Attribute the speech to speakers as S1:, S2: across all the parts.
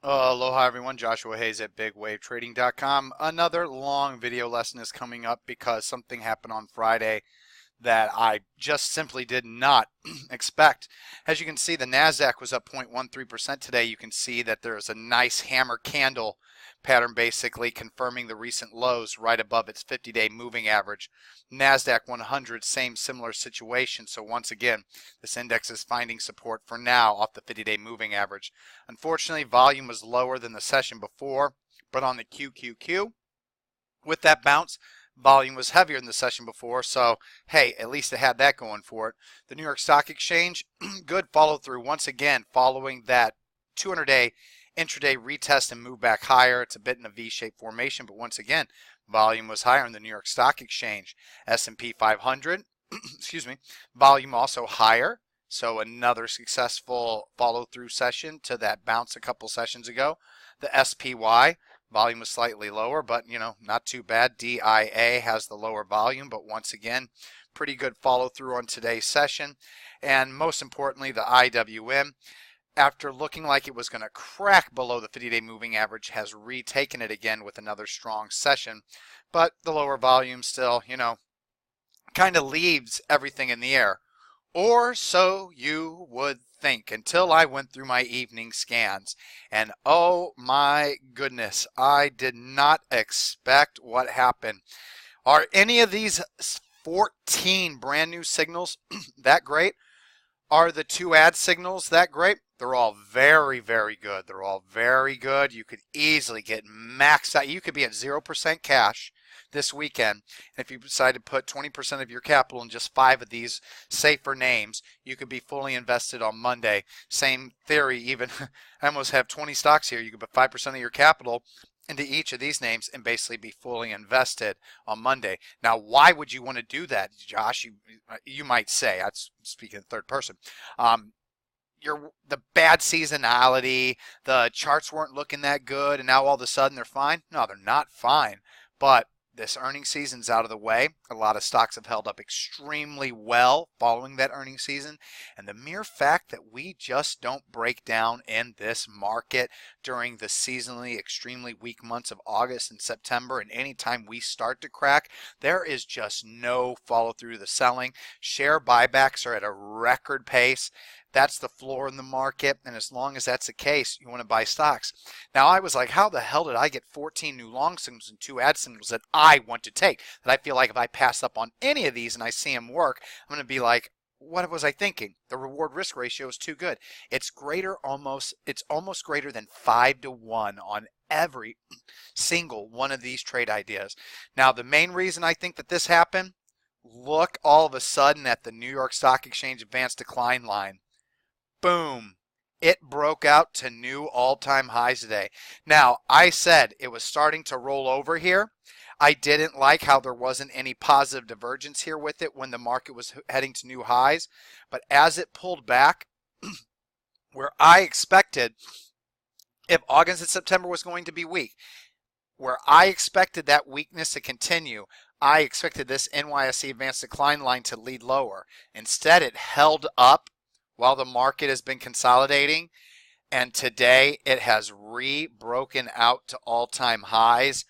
S1: Aloha everyone, Joshua Hayes at BigWaveTrading.com. Another long video lesson is coming up because something happened on Friday that I just simply did not expect. As you can see, the NASDAQ was up 0.13% today. You can see that there's a nice hammer candle pattern basically confirming the recent lows right above its 50-day moving average. NASDAQ 100, same similar situation. So once again, this index is finding support for now off the 50-day moving average. Unfortunately, volume was lower than the session before, but on the QQQ, with that bounce, volume was heavier than the session before, so hey, at least it had that going for it. The New York Stock Exchange, good follow through once again following that 200-day intraday retest and move back higher. It's a bit in a V-shaped formation, but once again, volume was higher in the New York Stock Exchange. S&P 500, excuse me, volume also higher. So another successful follow-through session to that bounce a couple sessions ago. The SPY, volume was slightly lower, but not too bad. DIA has the lower volume, but once again, pretty good follow through on today's session. And most importantly, the IWM, after looking like it was going to crack below the 50-day moving average, has retaken it again with another strong session. But the lower volume still, kind of leaves everything in the air. Or so you would think, until I went through my evening scans. And oh my goodness, I did not expect what happened. Are any of these 14 brand new signals that great? Are the two ad signals that great? They're all very, very good. They're all very good. You could easily get maxed out. You could be at 0% cash this weekend. And if you decide to put 20% of your capital in just 5 of these safer names, you could be fully invested on Monday. Same theory, even I almost have 20 stocks here. You could put 5% of your capital into each of these names and basically be fully invested on Monday. Now, why would you want to do that, Josh? You might say, I'm speaking in third person. The bad seasonality, the charts weren't looking that good, and now all of a sudden they're fine. No, they're not fine. But this earnings season's out of the way. A lot of stocks have held up extremely well following that earnings season. And the mere fact that we just don't break down in this market during the seasonally extremely weak months of August and September, and anytime we start to crack, there is just no follow through to the selling. Share buybacks are at a record pace. That's the floor in the market, and as long as that's the case, you want to buy stocks. Now, I was like, how the hell did I get 14 new long signals and 2 ad signals that I want to take? That I feel like if I pass up on any of these and I see them work, I'm going to be like, what was I thinking? The reward risk ratio is too good. It's almost greater than 5-to-1 on every single one of these trade ideas. Now, the main reason I think that this happened, look all of a sudden at the New York Stock Exchange advanced decline line. Boom. It broke out to new all-time highs today. Now, I said it was starting to roll over here. I didn't like how there wasn't any positive divergence here with it when the market was heading to new highs. But as it pulled back, where I expected, if August and September was going to be weak, where I expected that weakness to continue, I expected this NYSE advanced decline line to lead lower. Instead, it held up while the market has been consolidating, and today it has broken out to all-time highs.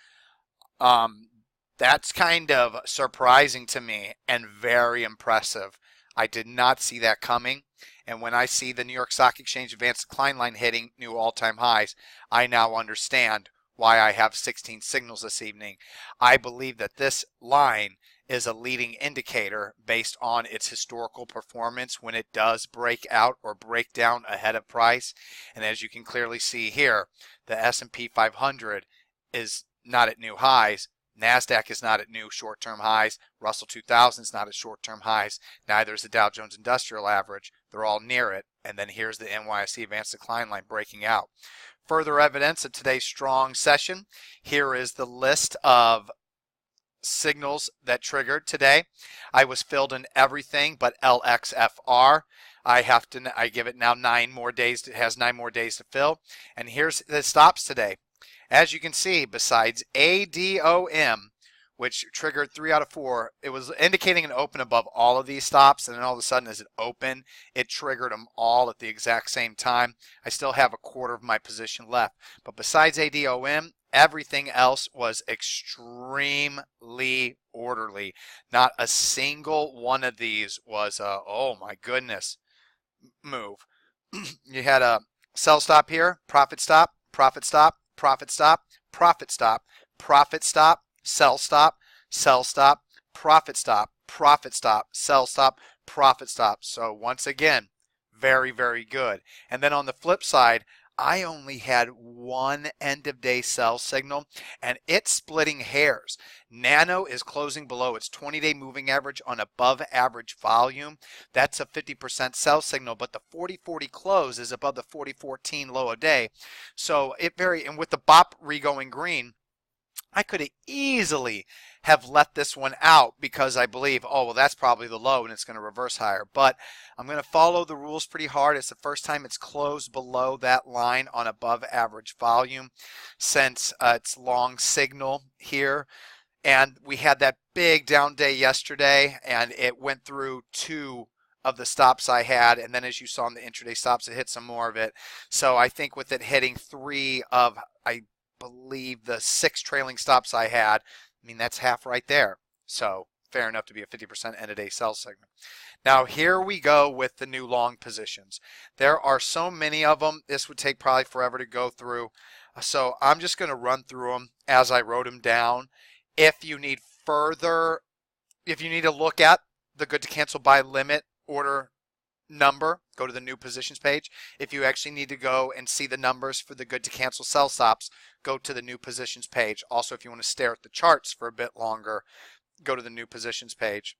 S1: That's kind of surprising to me and very impressive. I did not see that coming, and when I see the New York Stock Exchange advanced decline line hitting new all-time highs, I now understand why I have 16 signals this evening. I believe that this line is a leading indicator based on its historical performance when it does break out or break down ahead of price. And as you can clearly see here, the S&P 500 is not at new highs. NASDAQ is not at new short-term highs. Russell 2000 is not at short-term highs. Neither is the Dow Jones Industrial Average. They're all near it. And then here's the NYSE advanced decline line breaking out. Further evidence of today's strong session. Here is the list of signals that triggered today. I was filled in everything but LXFR. I give it now 9 more days. It has 9 more days to fill. And here's the stops today. As you can see, besides ADOM, which triggered 3 out of 4. It was indicating an open above all of these stops, and then all of a sudden as it opened, it triggered them all at the exact same time. I still have a quarter of my position left, but besides ADOM, everything else was extremely orderly. Not a single one of these was a, oh my goodness, move. You had a sell stop here, profit stop, profit stop, profit stop, profit stop, profit stop, sell stop, sell stop, profit stop, profit stop, sell stop, profit stop. So once again, very, very good. And then on the flip side, I only had one end of day sell signal, and it's splitting hairs. Nano is closing below its 20-day moving average on above average volume. That's a 50% sell signal, but the 40-40 close is above the 40-14 low a day. So and with the BOP re-going green, I could have easily have let this one out because I believe, oh, well, that's probably the low and it's going to reverse higher. But I'm going to follow the rules pretty hard. It's the first time it's closed below that line on above average volume since its long signal here. And we had that big down day yesterday, and it went through 2 of the stops I had, and then as you saw in the intraday stops, it hit some more of it. So I think with it hitting 3 of, I believe, the 6 trailing stops I had, I mean, that's half right there. So fair enough to be a 50% end of day sell segment. Now here we go with the new long positions. There are so many of them, this would take probably forever to go through. So I'm just going to run through them as I wrote them down. If you need to look at the good to cancel by limit order number, go to the new positions page. If you actually need to go and see the numbers for the good to cancel sell stops, go to the new positions page. Also, if you want to stare at the charts for a bit longer, go to the new positions page.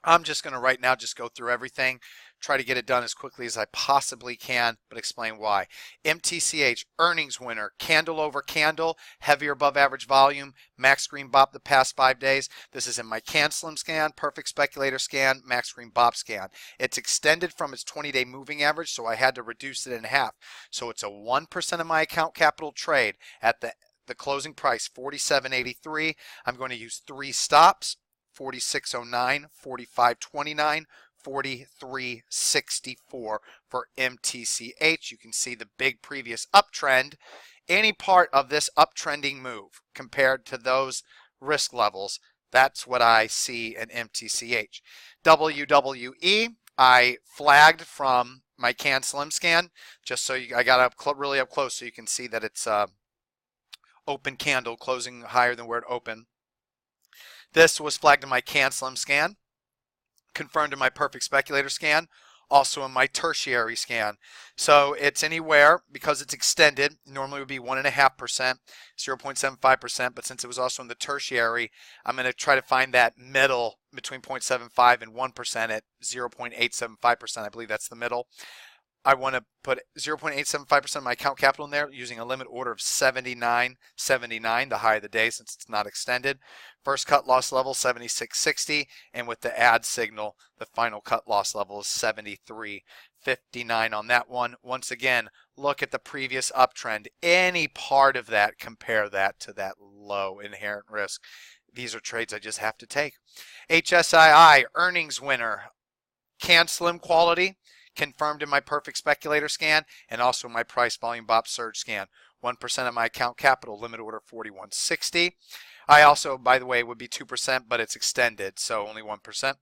S1: I'm just going to right now just go through everything, try to get it done as quickly as I possibly can, but explain why. MTCH, earnings winner, candle over candle, heavier above average volume, max green bop the past 5 days. This is in my CanSlim scan, perfect speculator scan, max green bop scan. It's extended from its 20-day moving average, so I had to reduce it in half. So it's a 1% of my account capital trade at the closing price, $47.83. I'm going to use 3 stops. 46.09, 45.29, 43.64 for MTCH. You can see the big previous uptrend. Any part of this uptrending move compared to those risk levels, that's what I see in MTCH. WWE, I flagged from my CanSlim scan, just so I got up really up close so you can see that it's open candle closing higher than where it opened. This was flagged in my CanSlim scan, confirmed in my perfect speculator scan, also in my tertiary scan. So it's anywhere, because it's extended, normally would be 1.5%, 0.75%, but since it was also in the tertiary, I'm going to try to find that middle between 0.75 and 1% at 0.875%. I believe that's the middle. I want to put 0.875% of my account capital in there using a limit order of 79.79, the high of the day since it's not extended. First cut loss level 76.60, and with the add signal, the final cut loss level is 73.59 on that one. Once again, look at the previous uptrend. Any part of that, compare that to that low inherent risk. These are trades I just have to take. HSII, earnings winner, CanSlim quality, confirmed in my perfect speculator scan and also my price volume BOP surge scan. 1% of my account capital, limit order 41.60. I also, by the way, would be 2%, but it's extended, so only 1%.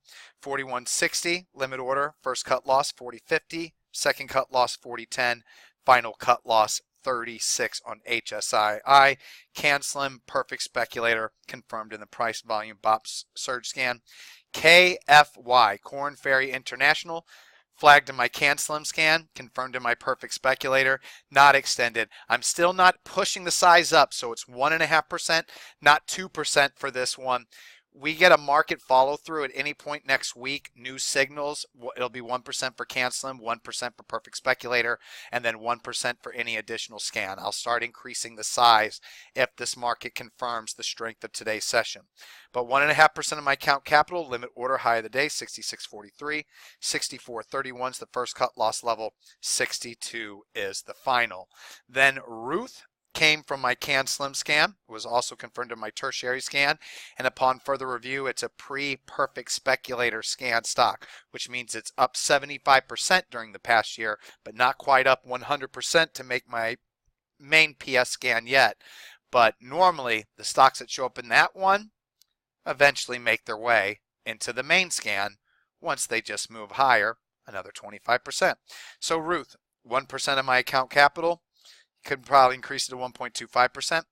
S1: 41.60 limit order, first cut loss 40.50, second cut loss 40.10, final cut loss 36 on HSII. CanSlim perfect speculator confirmed in the price volume BOP surge scan. KFY, Corn Ferry International, flagged in my CanSlim scan, confirmed in my perfect speculator, not extended. I'm still not pushing the size up, so it's 1.5%, not 2% for this one. We get a market follow through at any point next week. New signals, it'll be 1% for CanSlim, 1% for perfect speculator, and then 1% for any additional scan. I'll start increasing the size if this market confirms the strength of today's session. But 1.5% of my account capital, limit order high of the day, 66.43, 64.31 is the first cut loss level, 62 is the final. Then Ruth, came from my Can Slim scan. It was also confirmed in my tertiary scan. And upon further review, it's a pre-perfect speculator scan stock, which means it's up 75% during the past year, but not quite up 100% to make my main PS scan yet. But normally, the stocks that show up in that one eventually make their way into the main scan once they just move higher, another 25%. So Ruth, 1% of my account capital, could probably increase it to 1.25%.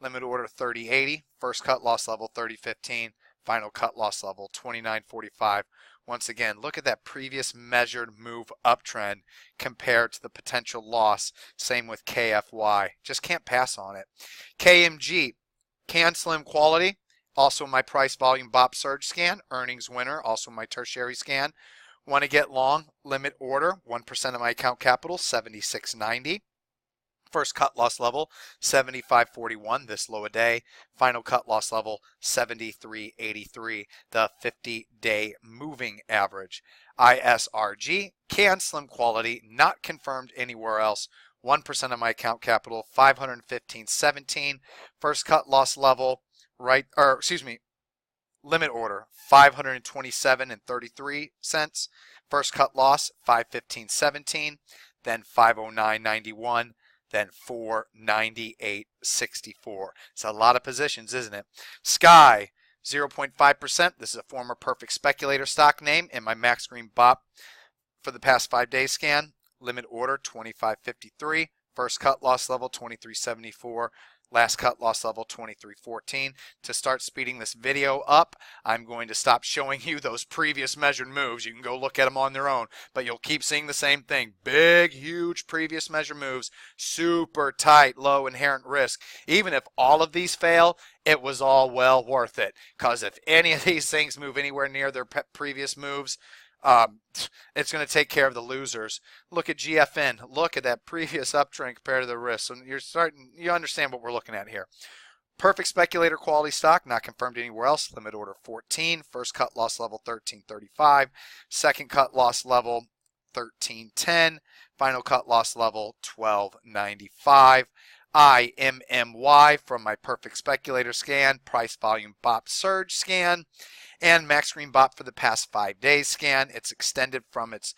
S1: Limit order 30.80. First cut loss level 30.15. Final cut loss level 29.45. Once again, look at that previous measured move uptrend compared to the potential loss. Same with KFY. Just can't pass on it. KMG, Can Slim Quality. Also my price volume BOP surge scan. Earnings winner. Also my tertiary scan. Want to get long? Limit order. 1% of my account capital 76.90. First cut loss level 75.41, this low a day. Final cut loss level 73.83, the 50-day moving average. ISRG, Can Slim Quality, not confirmed anywhere else. 1% of my account capital 515.17. First cut loss level, limit order 527.33. First cut loss 515.17, then 509.91. Then 498.64. It's a lot of positions, isn't it? Sky, 0.5%. This is a former perfect speculator stock name in my Max Green BOP for the past 5 day scan. Limit order 25.53. First cut loss level 23.74. Last cut loss level 23.14. To start speeding this video up, I'm going to stop showing you those previous measured moves. You can go look at them on their own, but you'll keep seeing the same thing. Big, huge previous measured moves, super tight, low inherent risk. Even if all of these fail, it was all well worth it, because if any of these things move anywhere near their previous moves, it's going to take care of the losers. Look at GFN. Look at that previous uptrend compared to the risk. So you understand what we're looking at here. Perfect speculator quality stock, not confirmed anywhere else. Limit order 14. First cut loss level 13.35. Second cut loss level 13.10. Final cut loss level 12.95. IMMY from my perfect speculator scan, price volume BOP surge scan, and Max Green BOP for the past 5 days scan. It's extended from its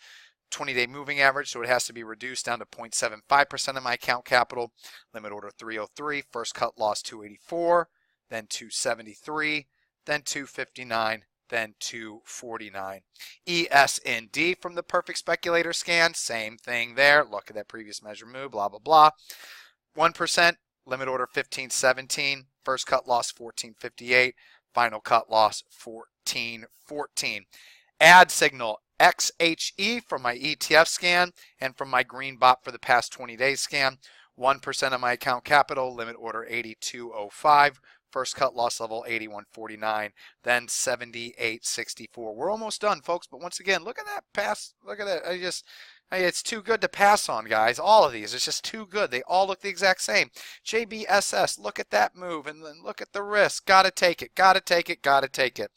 S1: 20-day moving average, so it has to be reduced down to 0.75% of my account capital. Limit order 303, first cut loss 284, then 273, then 259, then 249. ESND from the perfect speculator scan, same thing there. Look at that previous measure move, blah, blah, blah. 1%, limit order 15.17, first cut loss 14.58, final cut loss 14.14. Add signal XHE from my ETF scan and from my Green BOP for the past 20 days scan. 1% of my account capital, limit order 82.05, first cut loss level 81.49, then 78.64. We're almost done, folks, but once again, look at that pass. Look at that. It's too good to pass on, guys. All of these, it's just too good. They all look the exact same. JBSS, look at that move, and then look at the risk. Gotta take it, gotta take it, gotta take it.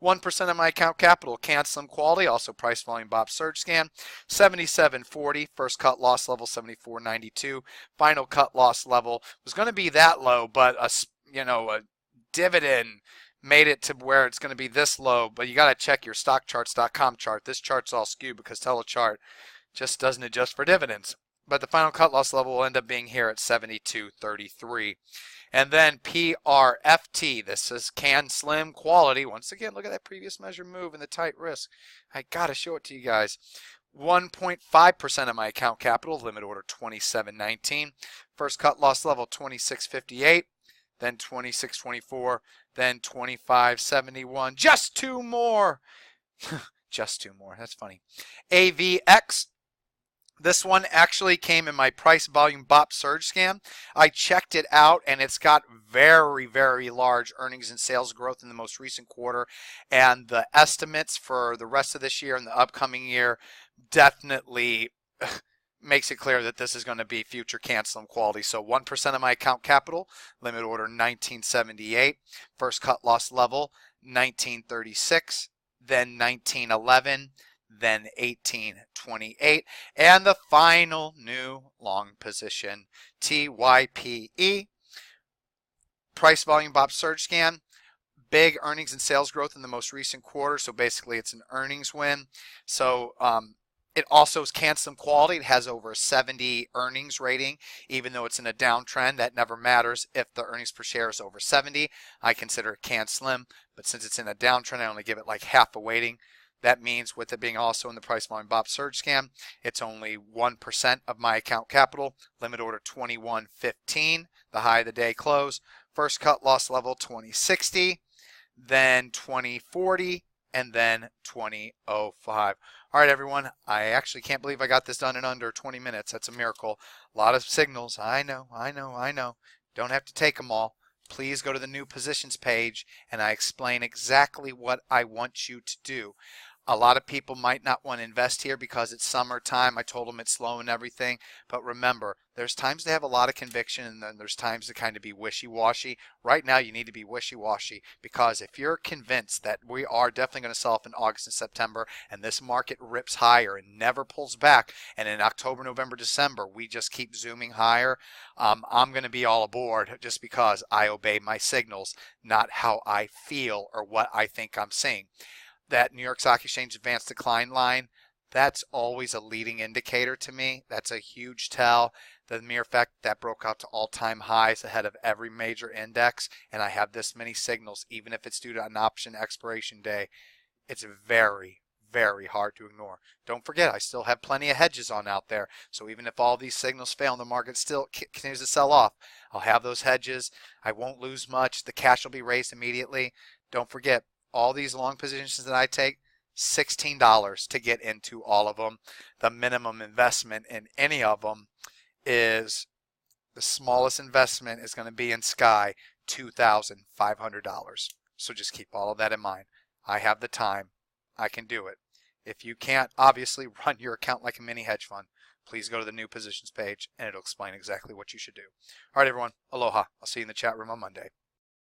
S1: 1% of my account capital, Can Slim Quality, also price volume BOP surge scan. 77.40, first cut loss level 74.92. Final cut loss level was going to be that low, but a dividend made it to where it's going to be this low. But you got to check your stockcharts.com chart. This chart's all skewed because Telechart just doesn't adjust for dividends. But the final cut loss level will end up being here at 72.33. And then PRFT, this is Can Slim Quality. Once again, look at that previous measure move and the tight risk. I got to show it to you guys. 1.5% of my account capital, limit order 27.19. First cut loss level 26.58, then 26.24, then 25.71. Just two more. Just two more. That's funny. AVX. This one actually came in my price volume BOP surge scan. I checked it out, and it's got very, very large earnings and sales growth in the most recent quarter. And the estimates for the rest of this year and the upcoming year definitely makes it clear that this is going to be future Can Slim quality. So 1% of my account capital, limit order 1978, first cut loss level 1936, then 1911, then 1828. And the final new long position, TYPE, price volume Bob surge scan. Big earnings and sales growth in the most recent quarter, so basically it's an earnings win. So it also can some quality. It has over a 70 earnings rating, even though it's in a downtrend. That never matters if the earnings per share is over 70. I consider it can slim, but since it's in a downtrend, I only give it like half a weighting. That means with it being also in the price volume Bob surge scan, it's only 1% of my account capital. Limit order 2115, the high of the day close. First cut loss level 2060. Then 2040, and then 2005. All right, everyone. I actually can't believe I got this done in under 20 minutes. That's a miracle. A lot of signals. I know. Don't have to take them all. Please go to the new positions page, and I explain exactly what I want you to do. A lot of people might not want to invest here because it's summertime. I told them it's slow and everything. But remember, there's times to have a lot of conviction, and then there's times to kind of be wishy-washy. Right now, you need to be wishy-washy, because if you're convinced that we are definitely going to sell off in August and September, and this market rips higher and never pulls back, and in October, November, December, we just keep zooming higher, I'm going to be all aboard just because I obey my signals, not how I feel or what I think I'm seeing. That New York Stock Exchange advanced decline line, that's always a leading indicator to me. That's a huge tell. The mere fact that broke out to all-time highs ahead of every major index, and I have this many signals, even if it's due to an option expiration day, it's very, very hard to ignore. Don't forget, I still have plenty of hedges on out there. So even if all these signals fail and the market still continues to sell off, I'll have those hedges. I won't lose much. The cash will be raised immediately. Don't forget, all these long positions that I take, $16 to get into all of them. The minimum investment in any of them is, the smallest investment is going to be in Sky, $2,500. So just keep all of that in mind. I have the time. I can do it. If you can't, obviously run your account like a mini hedge fund. Please go to the new positions page and it'll explain exactly what you should do. All right, everyone. Aloha. I'll see you in the chat room on Monday.